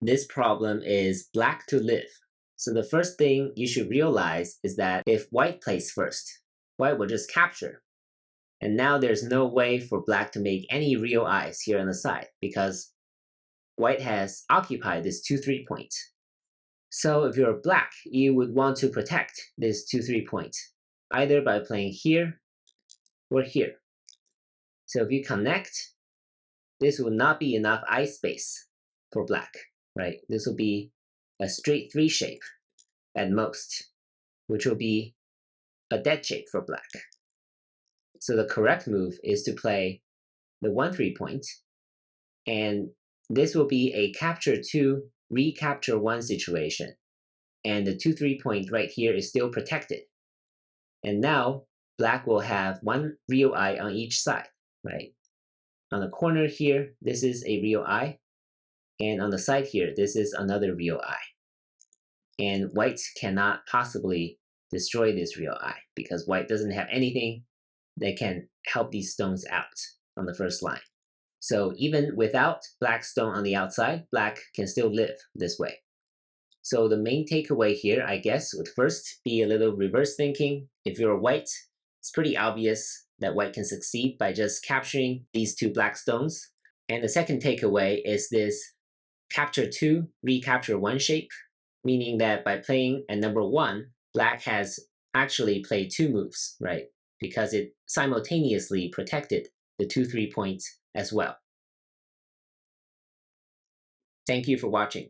this problem is black to live. So the first thing you should realize is that if white plays first, white will just capture. And now there's no way for black to make any real eyes here on the side because white has occupied this 2-3 point. So if you're black, you would want to protect this 2-3 point, either by playing here or here. So if you connect, this will not be enough eye space for black, right? This will be a straight 3 shape at most, which will be a dead shape for black. So the correct move is to play the 1-3 point, and this will be a capture 2, recapture 1 situation. And the 2-3 point right here is still protected. And now black will have 1 real eye on each side, right? On the corner here, this is a real eye. And on the side here, this is another real eye. And white cannot possibly destroy this real eye because white doesn't have anything that can help these stones out on the first line. So even without black stone on the outside, black can still live this way. So the main takeaway here, I guess, would first be a little reverse thinking. If you're white, it's pretty obvious that white can succeed by just capturing these 2 black stones. And the second takeaway is this capture 2, recapture 1 shape, meaning that by playing at number 1, black has actually played 2 moves, right? Because it simultaneously protected the 2-3 points as well. Thank you for watching.